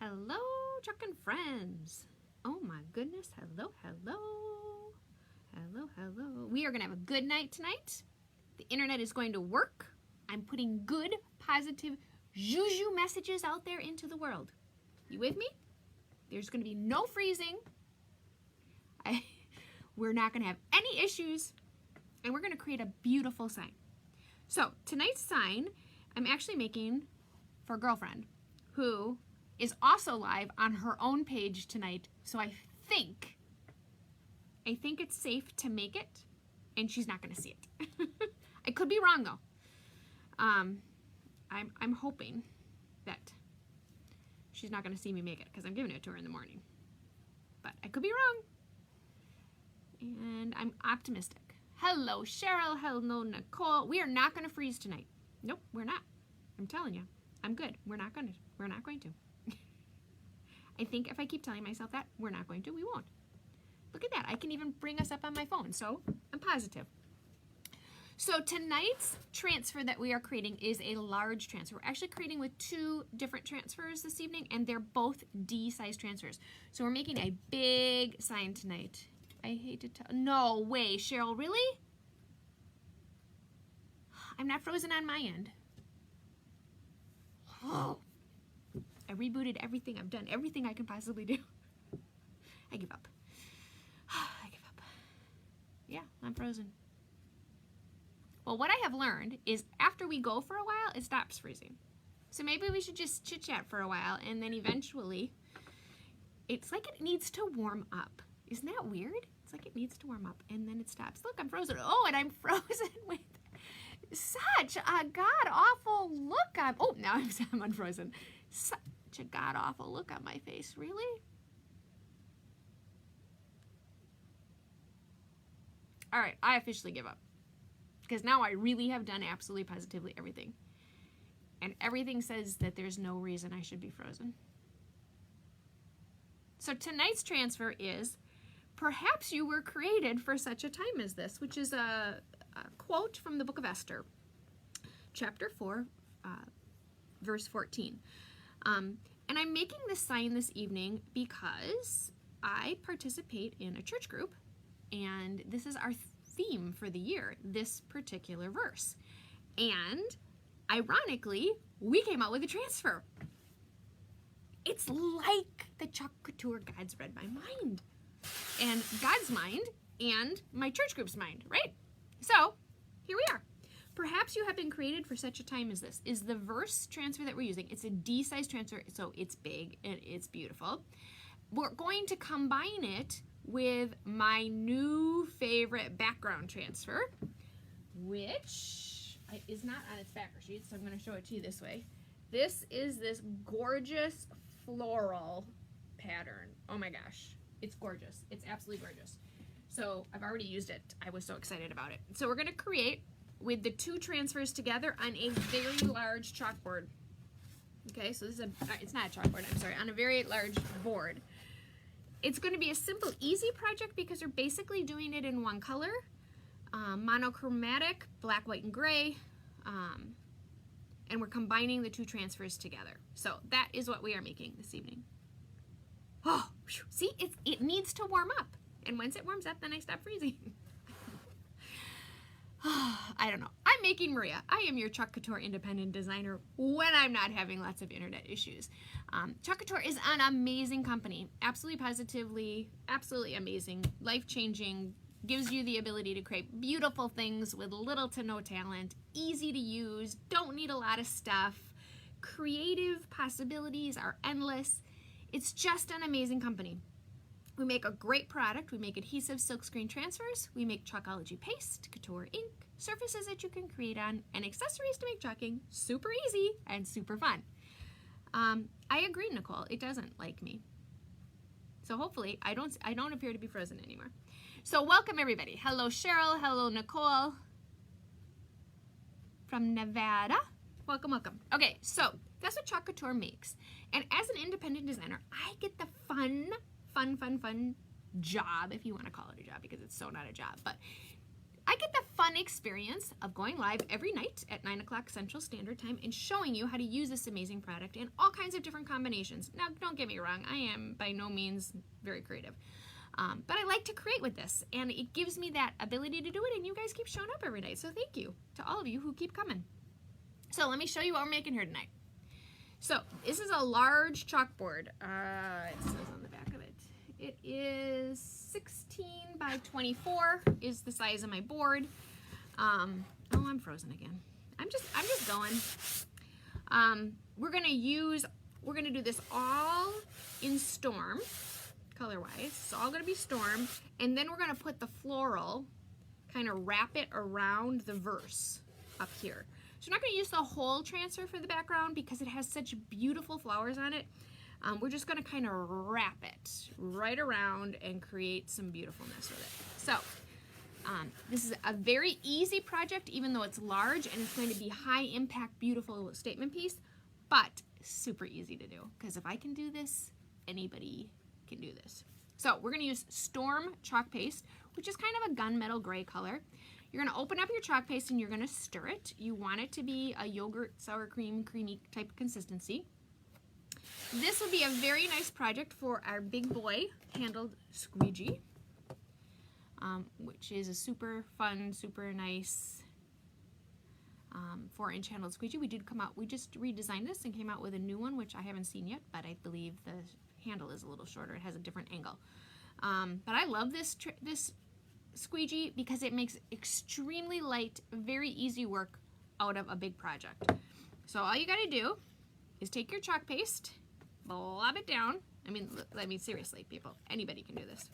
Hello, Chuck and friends. Oh my goodness. Hello, hello. Hello, hello. We are going to have a good night tonight. The internet is going to work. I'm putting good, positive, juju messages out there into the world. You with me? There's going to be no freezing. We're not going to have any issues. And we're going to create a beautiful sign. So tonight's sign, I'm actually making for a girlfriend who is also live on her own page tonight. So I think it's safe to make it, and she's not going to see it. I could be wrong though. I'm hoping that she's not going to see me make it because I'm giving it to her in the morning. But I could be wrong. And I'm optimistic. Hello, Cheryl. Hello, Nicole. We are not going to freeze tonight. Nope, we're not. I'm telling you. I'm good. We're not going to. I think if I keep telling myself that, we're not going to, we won't. Look at that. I can even bring us up on my phone, so I'm positive. So tonight's transfer that we are creating is a large transfer. We're actually creating with two different transfers this evening, and they're both D-size transfers. So we're making a big sign tonight. I hate to tell. No way, Cheryl, really? I'm not frozen on my end. Oh. I rebooted everything. I've done everything I can possibly do. I give up. I give up. Yeah, I'm frozen. Well, what I have learned is after we go for a while, it stops freezing. So maybe we should just chit-chat for a while, and then eventually, it's like it needs to warm up. Isn't that weird? It's like it needs to warm up, and then it stops. Look, I'm frozen. Oh, and I'm frozen with such a god-awful look on. Oh, now I'm unfrozen. Such a god-awful look on my face. Really? All right, I officially give up. Because now I really have done absolutely positively everything. And everything says that there's no reason I should be frozen. So tonight's transfer is, perhaps you were created for such a time as this, which is a quote from the book of Esther, chapter 4, verse 14. And I'm making this sign this evening because I participate in a church group, and this is our theme for the year, this particular verse. And ironically, we came out with a transfer. It's like the Chalk Couture God's read my mind. And God's mind and my church group's mind, right? So, here we are. Perhaps you have been created for such a time as this. Is the verse transfer that we're using. It's a D-size transfer, so it's big and it's beautiful. We're going to combine it with my new favorite background transfer, which is not on its backer sheet, so I'm going to show it to you this way. This is this gorgeous floral pattern. Oh my gosh. It's gorgeous. It's absolutely gorgeous. So I've already used it. I was so excited about it. So we're going to create with the two transfers together on a very large chalkboard. Okay, so this is it's not a chalkboard, I'm sorry, on a very large board. It's going to be a simple, easy project because we're basically doing it in one color, monochromatic, black, white, and gray, and we're combining the two transfers together. So that is what we are making this evening. Oh, see, it needs to warm up. And once it warms up, then I stop freezing. I don't know. I'm making Maria. I am your Chalk Couture independent designer when I'm not having lots of internet issues. Chalk Couture is an amazing company. Absolutely, positively, absolutely amazing. Life-changing. Gives you the ability to create beautiful things with little to no talent. Easy to use. Don't need a lot of stuff. Creative possibilities are endless. It's just an amazing company. We make a great product. We make adhesive silkscreen transfers. We make Chalkology paste, Couture ink, surfaces that you can create on, and accessories to make chalking super easy and super fun. I agree, Nicole. It doesn't like me. So hopefully I don't appear to be frozen anymore. So welcome everybody. Hello Cheryl. Hello Nicole from Nevada. Welcome, welcome. Okay, so that's what Chalk Couture makes. And as an independent designer, I get the fun job, if you want to call it a job, because it's so not a job, but I get the fun experience of going live every night at 9 o'clock Central Standard Time and showing you how to use this amazing product in all kinds of different combinations. Now, don't get me wrong, I am by no means very creative. But I like to create with this, and it gives me that ability to do it, and you guys keep showing up every night. So thank you to all of you who keep coming. So let me show you what we're making here tonight. So this is a large chalkboard. It says on the back of it. It is 16 by 24 is the size of my board. Oh, I'm frozen again. I'm just going. We're gonna do this all in Storm, color-wise. It's all gonna be Storm, and then we're gonna put the floral, kind of wrap it around the verse up here. So we're not gonna use the whole transfer for the background because it has such beautiful flowers on it. We're just gonna kind of wrap it right around and create some beautifulness with it. So this is a very easy project, even though it's large, and it's going to be high impact, beautiful statement piece, but super easy to do, because if I can do this, anybody can do this. So we're gonna use Storm chalk paste, which is kind of a gunmetal gray color. You're gonna open up your chalk paste and you're gonna stir it. You want it to be a yogurt, sour cream, creamy type of consistency. This will be a very nice project for our big boy handled squeegee, which is a super fun, super nice 4-inch handled squeegee. We just redesigned this and came out with a new one, which I haven't seen yet, but I believe the handle is a little shorter. It has a different angle. But I love this squeegee because it makes extremely light, very easy work out of a big project. So all you gotta do is take your chalk paste, blob it down. I mean, seriously, people, anybody can do this.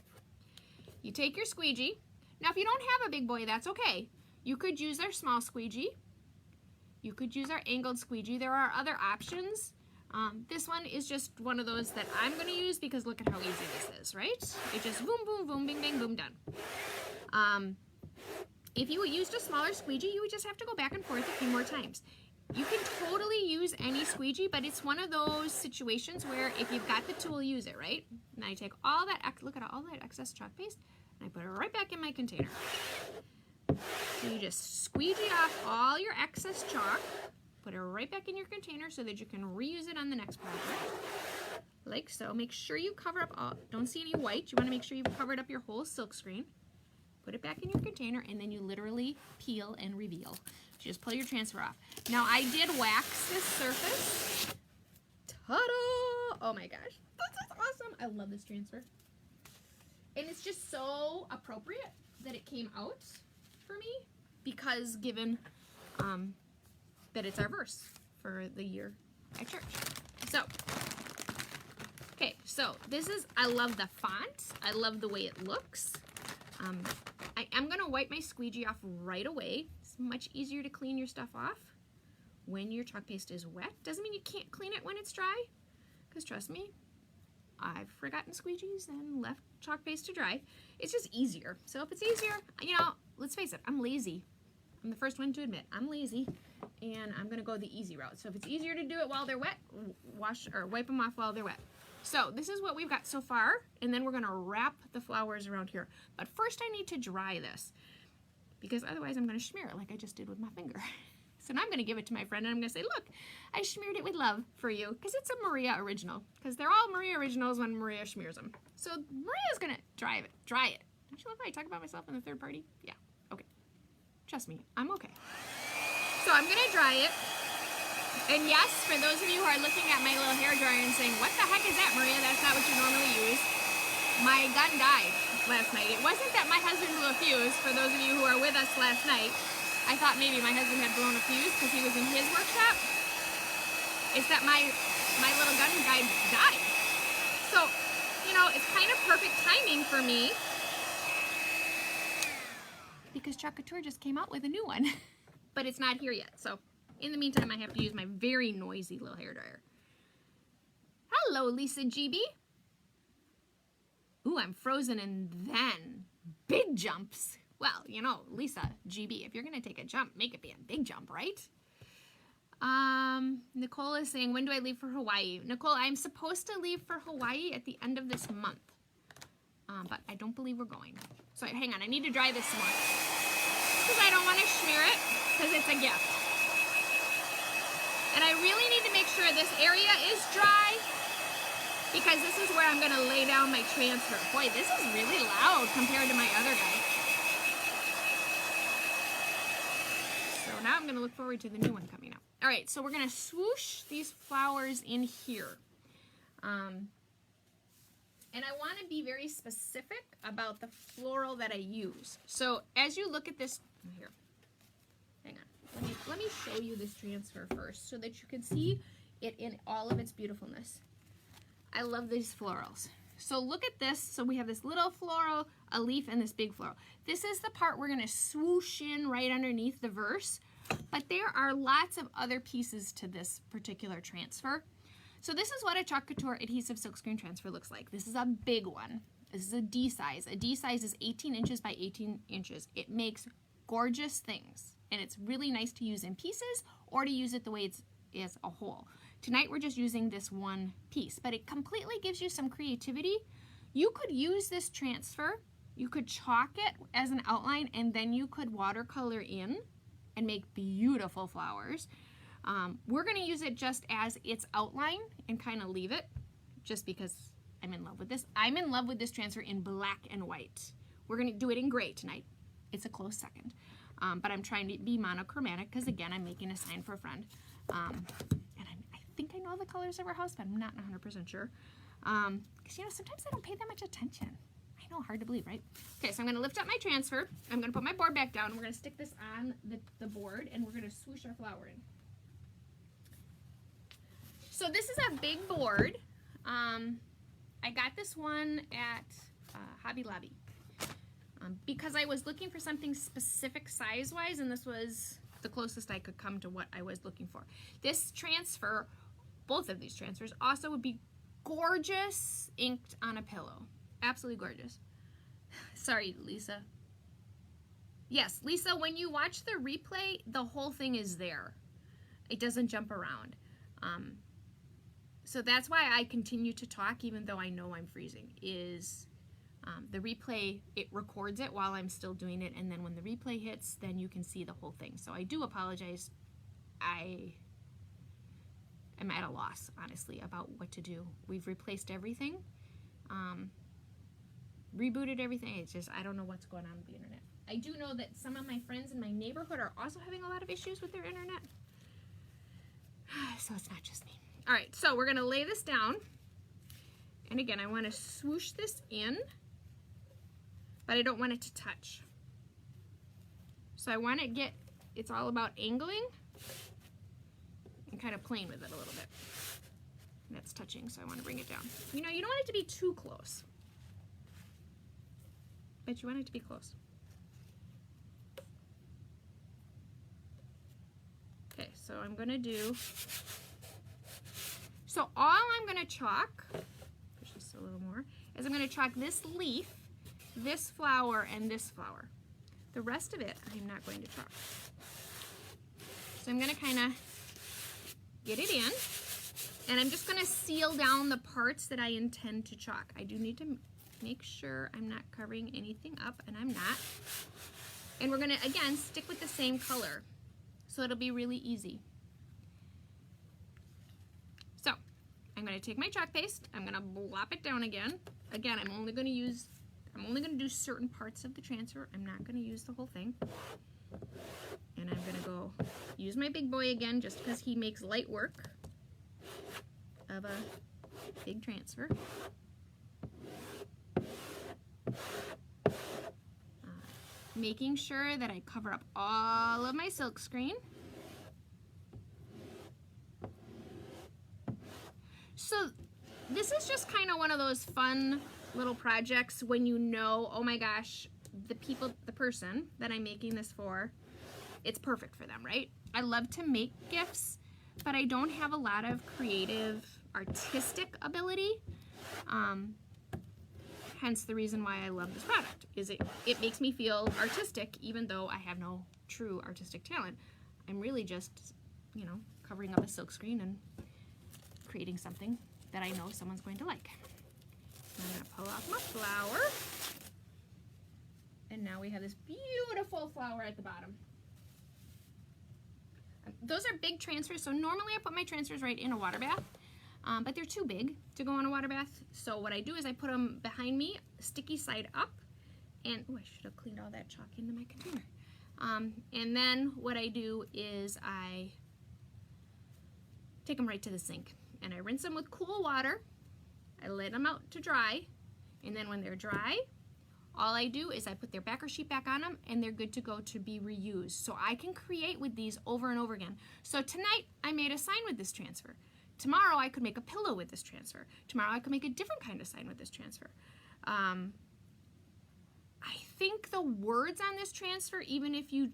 You take your squeegee. Now, if you don't have a big boy, that's okay. You could use our small squeegee. You could use our angled squeegee. There are other options. This one is just one of those that I'm going to use because look at how easy this is, right? It just boom, boom, boom, bing, bang, boom, done. If you used a smaller squeegee, you would just have to go back and forth a few more times. You can totally use any squeegee, but it's one of those situations where if you've got the tool, use it, right? And I take all that, look at all that excess chalk paste, and I put it right back in my container. So you just squeegee off all your excess chalk, put it right back in your container so that you can reuse it on the next project. Like so. Make sure you cover up all, don't see any white. You want to make sure you've covered up your whole silk screen. Put it back in your container, and then you literally peel and reveal. You just pull your transfer off. Now, I did wax this surface. Ta-da! Oh my gosh, this is awesome. I love this transfer. And it's just so appropriate that it came out for me because given that it's our verse for the year at church. So, okay, so this is, I love the font. I love the way it looks. I am going to wipe my squeegee off right away. It's much easier to clean your stuff off when your chalk paste is wet. Doesn't mean you can't clean it when it's dry, because trust me, I've forgotten squeegees and left chalk paste to dry. It's just easier. So if it's easier, you know, let's face it, I'm lazy. I'm the first one to admit I'm lazy, and I'm going to go the easy route. So if it's easier to do it while they're wet, wash or wipe them off while they're wet. So this is what we've got so far, and then we're going to wrap the flowers around here. But first I need to dry this, because otherwise I'm going to smear it like I just did with my finger. So now I'm going to give it to my friend, and I'm going to say, look, I smeared it with love for you, because it's a Maria original, because they're all Maria originals when Maria smears them. So Maria's going to dry it. Don't you love how I talk about myself in the third party? Yeah, okay. Trust me, I'm okay. So I'm going to dry it. And yes, for those of you who are looking at my little hair dryer and saying, what the heck is that, Maria? That's not what you normally use. My gun died last night. It wasn't that my husband blew a fuse. For those of you who are with us last night, I thought maybe my husband had blown a fuse because he was in his workshop. It's that my little gun guy died. So, you know, it's kind of perfect timing for me because Chalk Couture just came out with a new one, but it's not here yet. So in the meantime, I have to use my very noisy little hairdryer. Hello, Lisa GB. Ooh, I'm frozen and then big jumps. Well, you know, Lisa GB, if you're going to take a jump, make it be a big jump, right? Nicole is saying, when do I leave for Hawaii? Nicole, I'm supposed to leave for Hawaii at the end of this month, but I don't believe we're going. So hang on, I need to dry this some more. because I don't want to smear it, because it's a gift. And I really need to make sure this area is dry, because this is where I'm going to lay down my transfer. Boy, this is really loud compared to my other guy. So now I'm going to look forward to the new one coming up. All right, so we're going to swoosh these flowers in here. And I want to be very specific about the floral that I use. So as you look at this, here, hang on. Let me show you this transfer first so that you can see it in all of its beautifulness. I love these florals. So look at this. So we have this little floral, a leaf, and this big floral. This is the part we're going to swoosh in right underneath the verse. But there are lots of other pieces to this particular transfer. So this is what a Chalk Couture adhesive silkscreen transfer looks like. This is a big one. This is a D size. A D size is 18 inches by 18 inches. It makes gorgeous things. And it's really nice to use in pieces or to use it the way it's as a whole. Tonight we're just using this one piece, but it completely gives you some creativity. You could use this transfer, you could chalk it as an outline, and then you could watercolor in and make beautiful flowers. We're going to use it just as its outline and kind of leave it just because I'm in love with this. I'm in love with this transfer in black and white. We're going to do it in gray tonight. It's a close second. But I'm trying to be monochromatic because, again, I'm making a sign for a friend. And I think I know the colors of our house, but I'm not 100% sure. Because, you know, sometimes I don't pay that much attention. I know, hard to believe, right? Okay, so I'm going to lift up my transfer. I'm going to put my board back down. And we're going to stick this on the board, and we're going to swoosh our flower in. So this is a big board. I got this one at Hobby Lobby because I was looking for something specific size-wise, and this was the closest I could come to what I was looking for. This transfer, both of these transfers, also would be gorgeous inked on a pillow. Absolutely gorgeous. Sorry, Lisa. Yes, Lisa, when you watch the replay, the whole thing is there. It doesn't jump around. So that's why I continue to talk even though I know I'm freezing, is the replay, it records it while I'm still doing it, and then when the replay hits, then you can see the whole thing. So I do apologize. I am at a loss, honestly, about what to do. We've replaced everything, rebooted everything. It's just, I don't know what's going on with the internet. I do know that some of my friends in my neighborhood are also having a lot of issues with their internet. So it's not just me. All right, so we're gonna lay this down. And again, I wanna swoosh this in, but I don't want it to touch. So I wanna it's all about angling and kind of playing with it a little bit. And that's touching, so I wanna bring it down. You know, you don't want it to be too close, but you want it to be close. Okay, so I'm gonna do, so all I'm gonna chalk, push this a little more, is I'm gonna chalk this leaf, this flower, and this flower. The rest of it, I'm not going to chalk. So I'm gonna kinda get it in, and I'm just gonna seal down the parts that I intend to chalk. I do need to make sure I'm not covering anything up, and I'm not. And we're gonna, again, stick with the same color, so it'll be really easy. So I'm going to take my chalk paste, I'm going to blop it down again. Again, I'm only going to do certain parts of the transfer. I'm not going to use the whole thing. And I'm going to go use my big boy again, just because he makes light work of a big transfer. Making sure that I cover up all of my silk screen. So this is just kind of one of those fun little projects when you know, oh my gosh, the person that I'm making this for, it's perfect for them, right? I love to make gifts, but I don't have a lot of creative, artistic ability. Hence the reason why I love this product, is it makes me feel artistic even though I have no true artistic talent. I'm really just, you know, covering up a silk screen and creating something that I know someone's going to like. I'm going to pull off my flower. And now we have this beautiful flower at the bottom. Those are big transfers, so normally I put my transfers right in a water bath, but they're too big to go in a water bath. So what I do is I put them behind me, sticky side up, and oh, I should have cleaned all that chalk into my container. And then what I do is I take them right to the sink, and I rinse them with cool water. I let them out to dry, and then when they're dry, all I do is I put their backer sheet back on them, and they're good to go to be reused. So I can create with these over and over again. So tonight I made a sign with this transfer. Tomorrow I could make a pillow with this transfer. Tomorrow I could make a different kind of sign with this transfer. I think the words on this transfer, even if you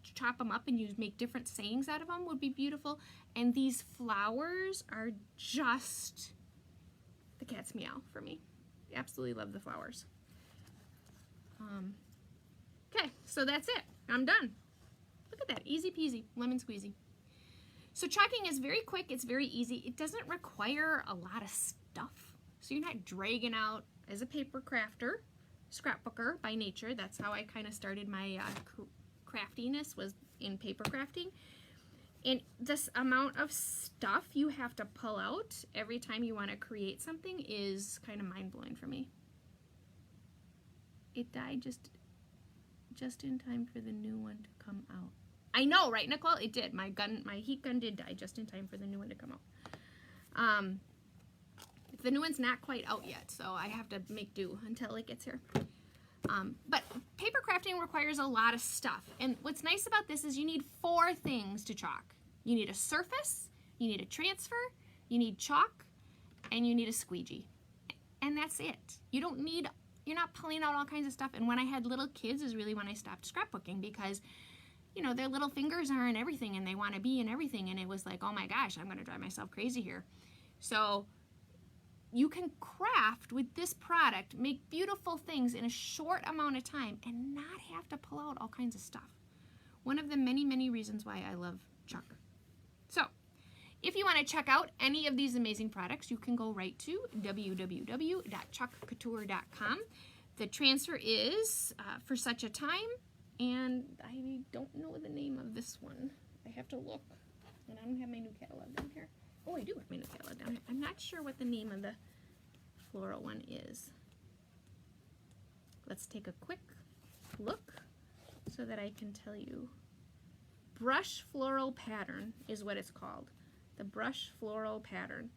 chop them up and you make different sayings out of them, would be beautiful. And these flowers are just the cat's meow for me. Absolutely love the flowers. Okay, so that's it. I'm done. Look at that, easy peasy, lemon squeezy. So chalking is very quick, it's very easy. It doesn't require a lot of stuff. So you're not dragging out as a paper crafter, scrapbooker by nature. That's how I kind of started my craftiness, was in paper crafting. And this amount of stuff you have to pull out every time you want to create something is kind of mind-blowing for me. It died just in time for the new one to come out. I know, right, Nicole? It did. My heat gun did die just in time for the new one to come out. The new one's not quite out yet, so I have to make do until it gets here. But paper crafting requires a lot of stuff. And what's nice about this is you need 4 things to chalk. You need a surface, you need a transfer, you need chalk, and you need a squeegee. And that's it. You're not pulling out all kinds of stuff. And when I had little kids is really when I stopped scrapbooking, because their little fingers are in everything and they want to be in everything, and it was like, oh my gosh, I'm going to drive myself crazy here. So you can craft with this product, make beautiful things in a short amount of time and not have to pull out all kinds of stuff. One of the many, many reasons why I love chalk. So if you want to check out any of these amazing products, you can go right to www.chalkcouture.com. The transfer is For Such a Time, and I don't know the name of this one. I have to look, and I don't have my new catalog down here. Oh, I do have my new catalog down here. I'm not sure what the name of the floral one is. Let's take a quick look so that I can tell you. Brush Floral Pattern is what it's called. The Brush Floral Pattern.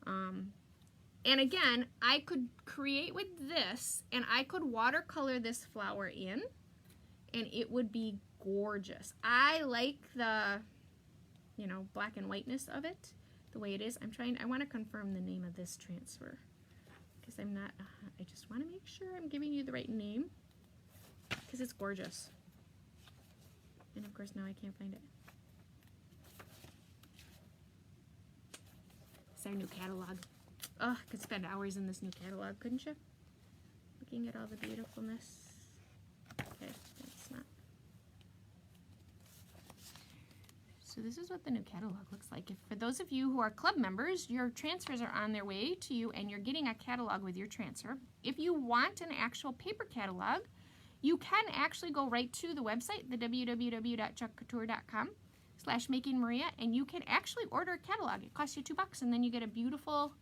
And again, I could create with this, and I could watercolor this flower in, and it would be gorgeous. I like the, black and whiteness of it, the way it is. I want to confirm the name of this transfer, because I'm not, I just want to make sure I'm giving you the right name, because it's gorgeous. And of course now I can't find it. It's our new catalog. Oh, I could spend hours in this new catalog, couldn't you? Looking at all the beautifulness. Okay, that's not. So this is what the new catalog looks like. For those of you who are club members, your transfers are on their way to you, and you're getting a catalog with your transfer. If you want an actual paper catalog, you can actually go right to the website, the www.chalkcouture.com/makingmaria, and you can actually order a catalog. It costs you $2, and then you get a beautiful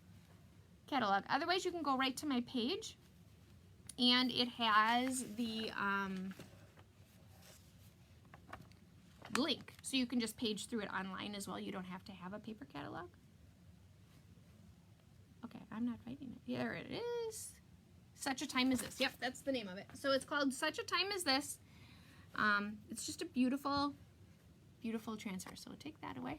catalog. Otherwise, you can go right to my page, and it has the link, so you can just page through it online as well. You don't have to have a paper catalog. Okay, I'm not finding it. There it is. Such a Time as This. Yep, that's the name of it. So it's called Such a Time as This. It's just a beautiful, beautiful transfer. So take that away.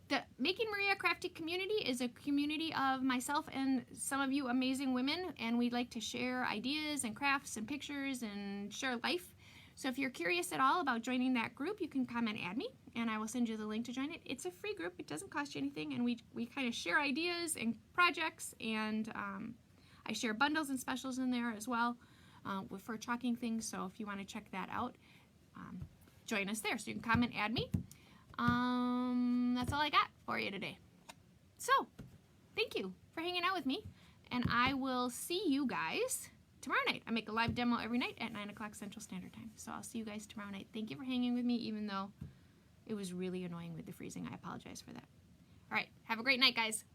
The Making Maria Crafty community is a community of myself and some of you amazing women, and we'd like to share ideas and crafts and pictures and share life. So if you're curious at all about joining that group, you can come and add me, and I will send you the link to join it. It's a free group. It doesn't cost you anything, and we kind of share ideas and projects, and I share bundles and specials in there as well for chalking things. So if you want to check that out, join us there. So you can come and add me. That's all I got for you today. So thank you for hanging out with me, and I will see you guys tomorrow night. I make a live demo every night at 9 o'clock Central Standard Time. So I'll see you guys tomorrow night. Thank you for hanging with me, even though it was really annoying with the freezing. I apologize for that. All right, have a great night, guys.